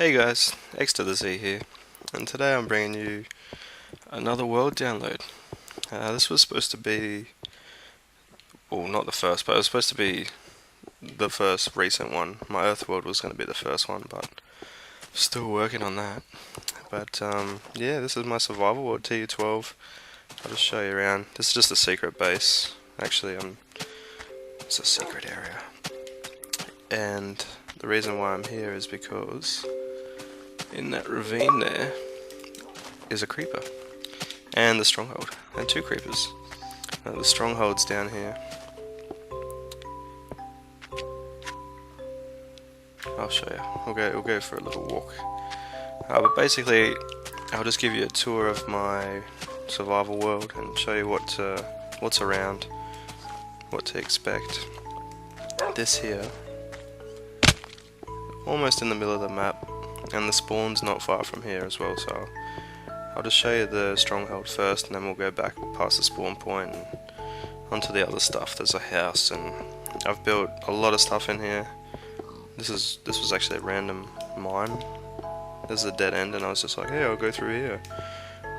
Hey guys, X to the Z here, and today I'm bringing you another world download. This was supposed to be, well, not the first, but it was supposed to be the first recent one. My Earth world was going to be the first one, but still working on that. But yeah, this is my survival world, TU12. I'll just show you around. This is just a secret base. Actually, it's a secret area. And the reason why I'm here is because in that ravine there is a creeper. And the Stronghold. And two creepers. The Stronghold's down here. I'll show you. We'll go for a little walk. But basically, I'll just give you a tour of my survival world and show you what's around, what to expect. This here, almost in the middle of the map, and the spawn's not far from here as well, so I'll just show you the Stronghold first, and then we'll go back past the spawn point and onto the other stuff. There's a house, and I've built a lot of stuff in here. This was actually a random mine. There's a dead end, and I was just like, hey, I'll go through here.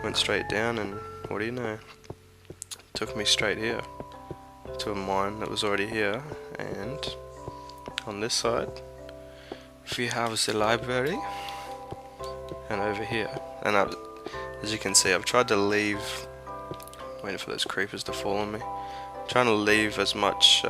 Went straight down, and what do you know? Took me straight here to a mine that was already here. And on this side, we have the library, and over here, and as you can see, I've tried to leave, waiting for those creepers to fall on me, trying to leave as much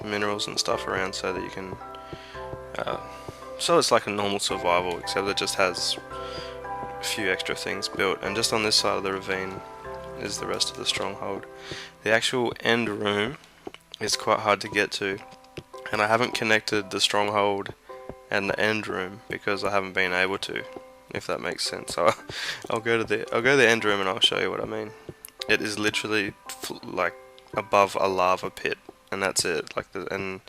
minerals and stuff around so that you can, so it's like a normal survival, except it just has a few extra things built. And just on this side of the ravine is the rest of the Stronghold. The actual end room is quite hard to get to, and I haven't connected the Stronghold and the end room because I haven't been able to, if that makes sense. So I'll go to the end room and I'll show you what I mean. It is literally like above a lava pit, and that's it. And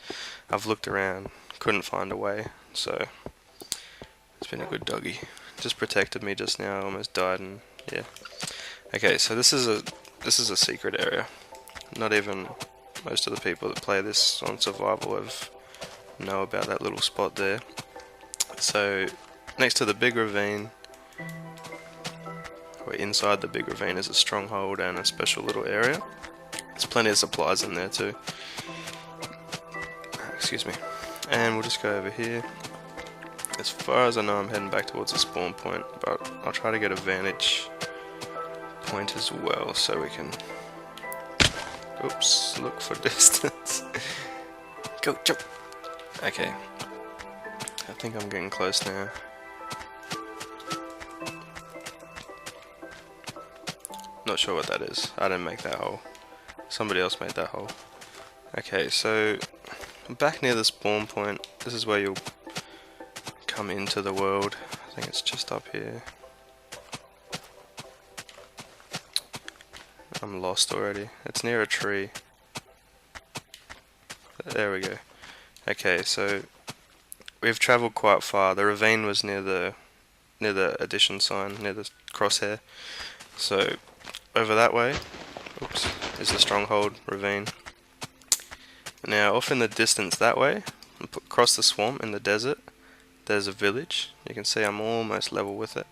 I've looked around, couldn't find a way. So it's been a good doggy. Just protected me just now. I almost died, and yeah. Okay, so this is a secret area. Not even most of the people that play this on survival know about that little spot there. So next to the big ravine, or inside the big ravine, is a Stronghold and a special little area. There's plenty of supplies in there too. Excuse me. And we'll just go over here. As far as I know, I'm heading back towards the spawn point, but I'll try to get a vantage point as well so we can, oops, look for distance. Go, jump! Okay, I think I'm getting close now. Not sure what that is. I didn't make that hole. Somebody else made that hole. Okay, so back near the spawn point, this is where you'll come into the world. I think it's just up here. I'm lost already. It's near a tree. There we go. Okay, so we've travelled quite far. The ravine was near the addition sign, near the crosshair. So over that way, oops, is the Stronghold ravine. Now off in the distance that way, across the swamp in the desert, there's a village. You can see I'm almost level with it.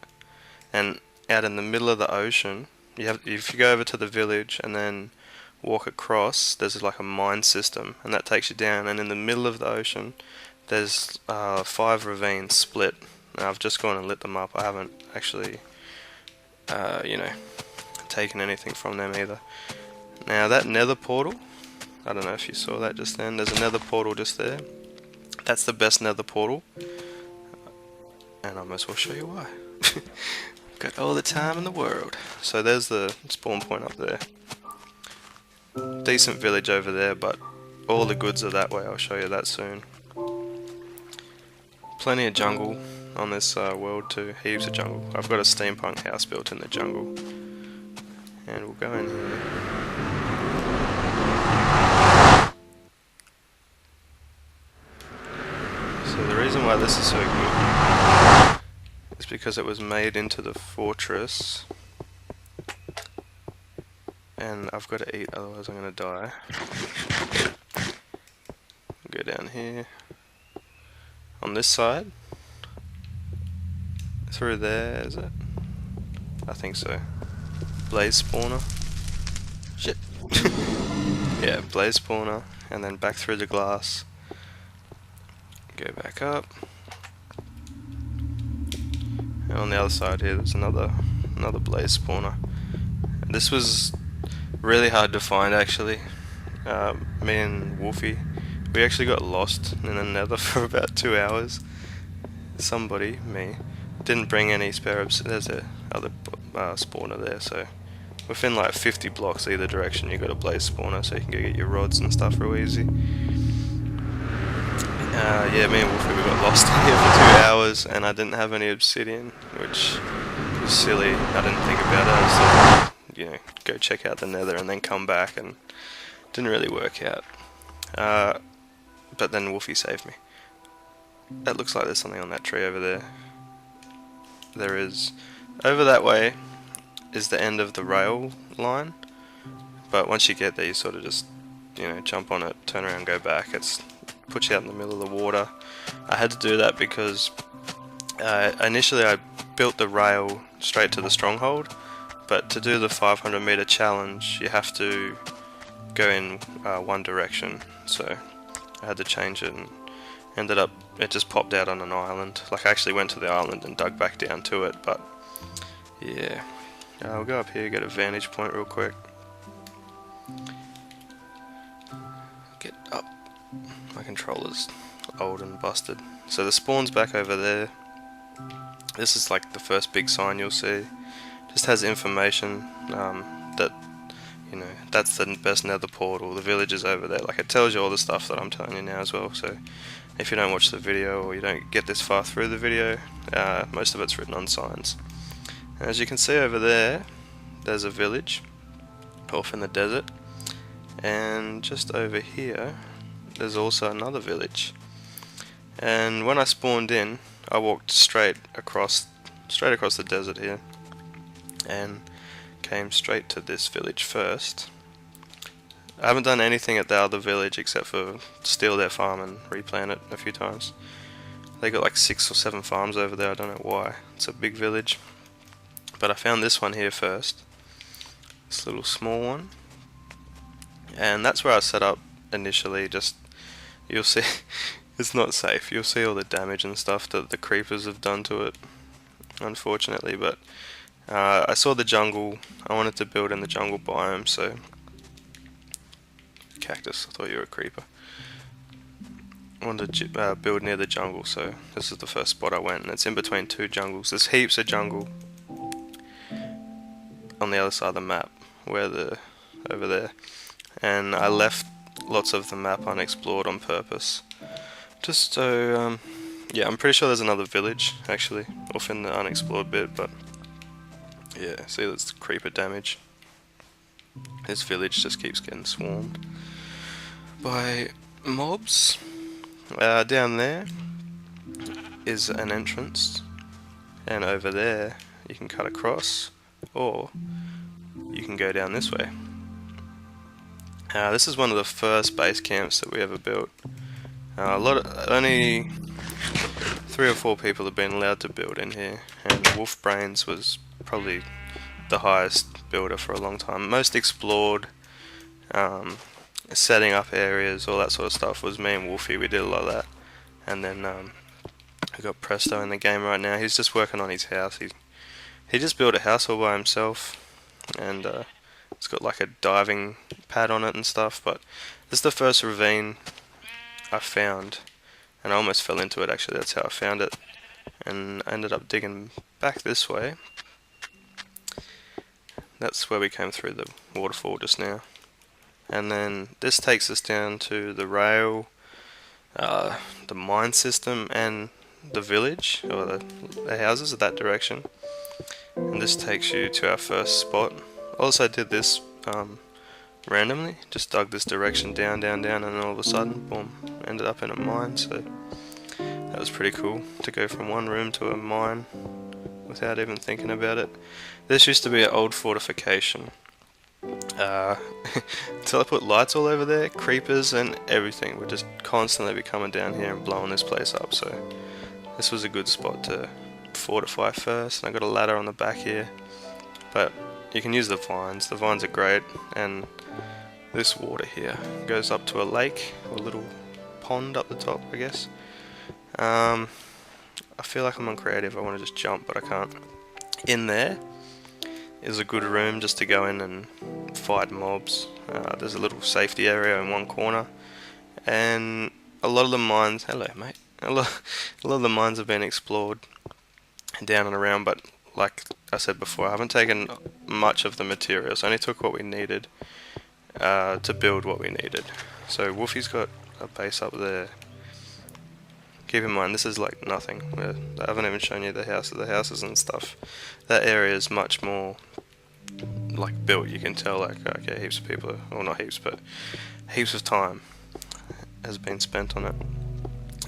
And out in the middle of the ocean, if you go over to the village and then walk across, there's like a mine system, and that takes you down. And in the middle of the ocean, there's 5 ravines split. Now, I've just gone and lit them up. I haven't actually, taken anything from them either. Now that Nether portal, I don't know if you saw that just then. There's a Nether portal just there. That's the best Nether portal, and I might as well show you why. Got all the time in the world. So there's the spawn point up there. Decent village over there, but all the goods are that way. I'll show you that soon. Plenty of jungle on this world too. Heaps of jungle. I've got a steampunk house built in the jungle, and we'll go in here. So the reason why this is so good is because it was made into the fortress, and I've got to eat, otherwise I'm going to die. Go down here. On this side, through there, is it? I think so. Blaze spawner. Shit. Yeah, blaze spawner, and then back through the glass. Go back up. And on the other side here, there's another blaze spawner. And this was really hard to find actually. Me and Wolfie, we actually got lost in the Nether for about 2 hours. Somebody, me, didn't bring any spare There's a other spawner there, so within like 50 blocks either direction you got a blaze spawner, so you can go get your rods and stuff real easy. Yeah, me and Wolfie, we got lost here for 2 hours, and I didn't have any obsidian, which was silly. I didn't think about it. I just, you know, go check out the Nether and then come back, and didn't really work out. But then Wolfie saved me. That looks like there's something on that tree over there. There is. Over that way is the end of the rail line, but once you get there you sort of just, you know, jump on it, turn around, go back. It's puts you out in the middle of the water. I had to do that because initially I built the rail straight to the Stronghold, but to do the 500 meter challenge you have to go in one direction, so I had to change it, and ended up it just popped out on an island. Like I actually went to the island and dug back down to it, but yeah. I'll go up here, get a vantage point real quick. Get up. My controller's old and busted. So the spawn's back over there. This is like the first big sign you'll see. Just has information that, you know, that's the best Nether portal. The village is over there. Like it tells you all the stuff that I'm telling you now as well. So if you don't watch the video or you don't get this far through the video, most of it's written on signs. And as you can see over there, there's a village off in the desert, and just over here there's also another village. And when I spawned in, I walked straight across the desert here and came straight to this village first. I haven't done anything at the other village except for steal their farm and replant it a few times. They got like 6 or 7 farms over there, I don't know why. It's a big village. But I found this one here first. This little small one. And that's where I set up initially. Just, you'll see, it's not safe. You'll see all the damage and stuff that the creepers have done to it, unfortunately. But I saw the jungle. I wanted to build in the jungle biome, so... Cactus, I thought you were a creeper. I wanted to build near the jungle, so this is the first spot I went, and it's in between 2 jungles. There's heaps of jungle on the other side of the map, over there, and I left lots of the map unexplored on purpose, just so yeah, I'm pretty sure there's another village actually off in the unexplored bit, but yeah, see, that's the creeper damage. This village just keeps getting swarmed by mobs. Down there is an entrance, and over there you can cut across, or you can go down this way. This is one of the first base camps that we ever built. Only 3 or 4 people have been allowed to build in here, and Wolf Brains was probably the highest builder for a long time. Most explored, setting up areas, all that sort of stuff was me and Wolfie. We did a lot of that. And then we got Presto in the game right now. He's just working on his house. He just built a house all by himself, and it's got like a diving pad on it and stuff. But this is the first ravine I found, and I almost fell into it actually. That's how I found it, and I ended up digging back this way. That's where we came through the waterfall just now. And then this takes us down to the rail, the mine system, and the village, or the houses of that direction. And this takes you to our first spot. Also did this randomly, just dug this direction down, and then all of a sudden, boom, ended up in a mine. So that was pretty cool to go from one room to a mine without even thinking about it. This used to be an old fortification. Until I put lights all over there, creepers and everything would just constantly be coming down here and blowing this place up, so this was a good spot to fortify first, and I got a ladder on the back here. But you can use the vines are great, and this water here goes up to a lake, or a little pond up the top, I guess. I feel like I'm uncreative, I want to just jump, but I can't. In there is a good room just to go in and fight mobs. There's a little safety area in one corner, and a lot of the mines, hello mate, a lot of the mines have been explored down and around, but like I said before, I haven't taken much of the materials. I only took what we needed to build what we needed. So Wolfie's got a base up there. Keep in mind, this is like nothing. I haven't even shown you the houses and stuff. That area is much more like built. You can tell, like, okay, heaps of people, or not heaps, but heaps of time has been spent on it.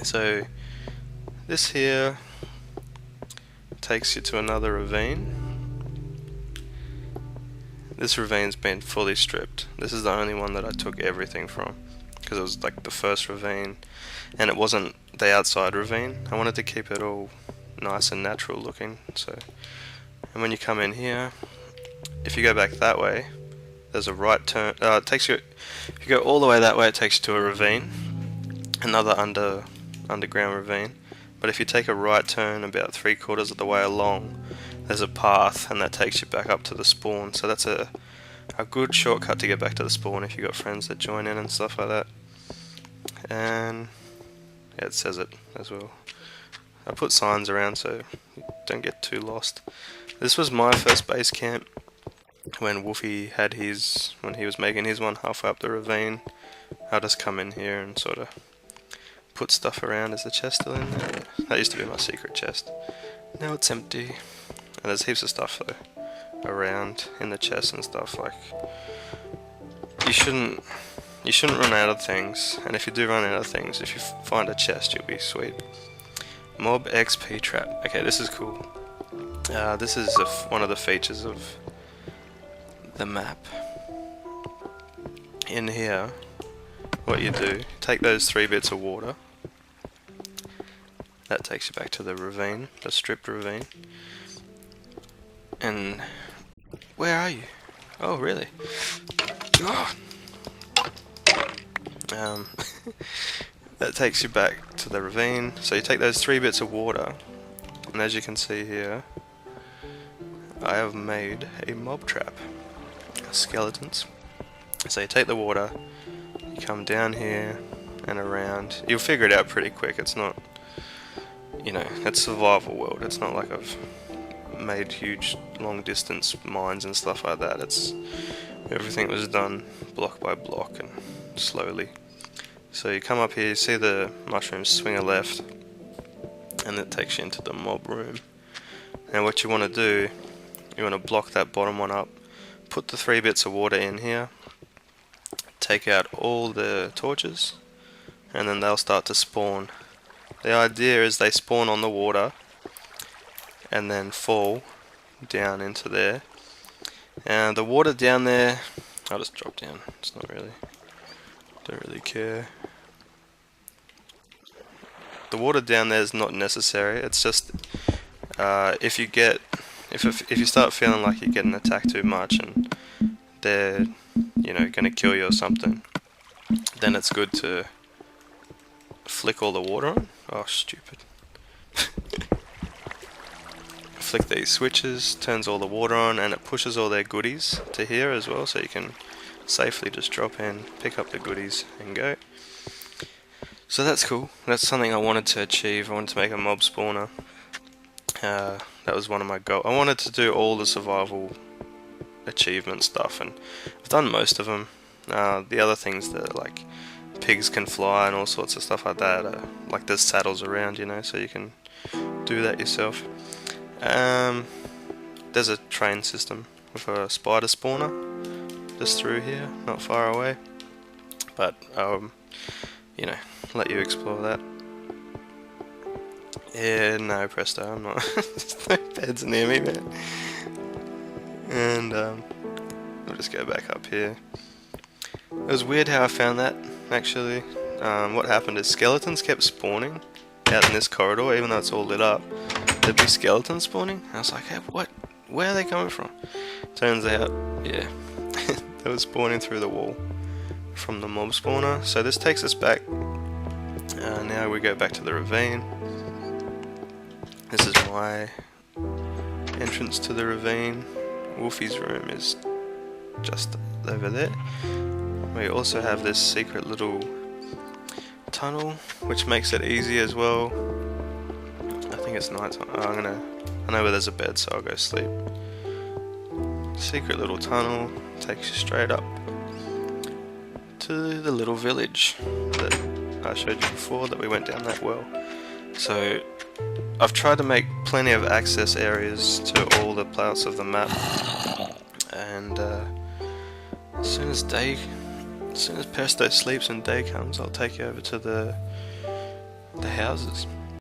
So this here takes you to another ravine. This ravine's been fully stripped. This is the only one that I took everything from, because it was like the first ravine, and it wasn't the outside ravine. I wanted to keep it all nice and natural looking. So, and when you come in here, if you go back that way, there's a right turn. It takes you. If you go all the way that way, it takes you to a ravine, another underground ravine. But if you take a right turn about 3/4 of the way along, there's a path, and that takes you back up to the spawn. So that's a good shortcut to get back to the spawn if you've got friends that join in and stuff like that. And yeah, it says it as well. I put signs around so you don't get too lost. This was my first base camp when Wolfie had his, when he was making his one halfway up the ravine. I'll just come in here and sort of put stuff around. Is the chest still in there? That used to be my secret chest. Now it's empty. And there's heaps of stuff though around in the chest and stuff. Like, you shouldn't run out of things, and if you do run out of things, if you find a chest, you'll be sweet. Mob XP trap. Okay, this is cool. This is one of the features of the map. In here, what you do, take those 3 bits of water. That takes you back to the ravine, the stripped ravine. And where are you? Oh, really? Oh. That takes you back to the ravine. So you take those 3 bits of water, and as you can see here, I have made a mob trap. Skeletons. So you take the water, you come down here and around. You'll figure it out pretty quick. It's not, you know, it's survival world. It's not like I've made huge long distance mines and stuff like that. It's everything was done block by block and slowly. So you come up here, you see the mushrooms, swing a left, and it takes you into the mob room. Now what you want to do, you want to block that bottom one up, put the 3 bits of water in here, take out all the torches, and then they'll start to spawn. The idea is they spawn on the water and then fall down into there. And the water down there, I'll just drop down, it's not really, don't really care. The water down there is not necessary, it's just if you start feeling like you're getting attacked too much and they're, you know, gonna kill you or something, then it's good to flick all the water on. Oh, stupid. Flick these switches, turns all the water on, and it pushes all their goodies to here as well, so you can safely just drop in, pick up the goodies and go. So that's cool. That's something I wanted to achieve. I wanted to make a mob spawner. That was one of my goals. I wanted to do all the survival achievement stuff, and I've done most of them. The other things that, like, pigs can fly and all sorts of stuff like that, like there's saddles around, you know, so you can do that yourself. There's a train system with a spider spawner just through here, not far away, but you know, let you explore that. Yeah, no, presto, I'm not. There's no beds near me, man. And we'll just go back up here. It was weird how I found that, actually. What happened is skeletons kept spawning out in this corridor, even though it's all lit up. there'd be skeletons spawning. I was like, hey, what? Where are they coming from? Turns out, yeah, they were spawning through the wall from the mob spawner. So this takes us back. Now we go back to the ravine. This is my entrance to the ravine. Wolfie's room is just over there. We also have this secret little tunnel, which makes it easy as well. I think it's night time. I know where there's a bed, so I'll go sleep. Secret little tunnel takes you straight up to the little village that I showed you before, that we went down that well. So I've tried to make plenty of access areas to all the parts of the map, and as soon as Pesto sleeps and day comes, I'll take you over to the houses.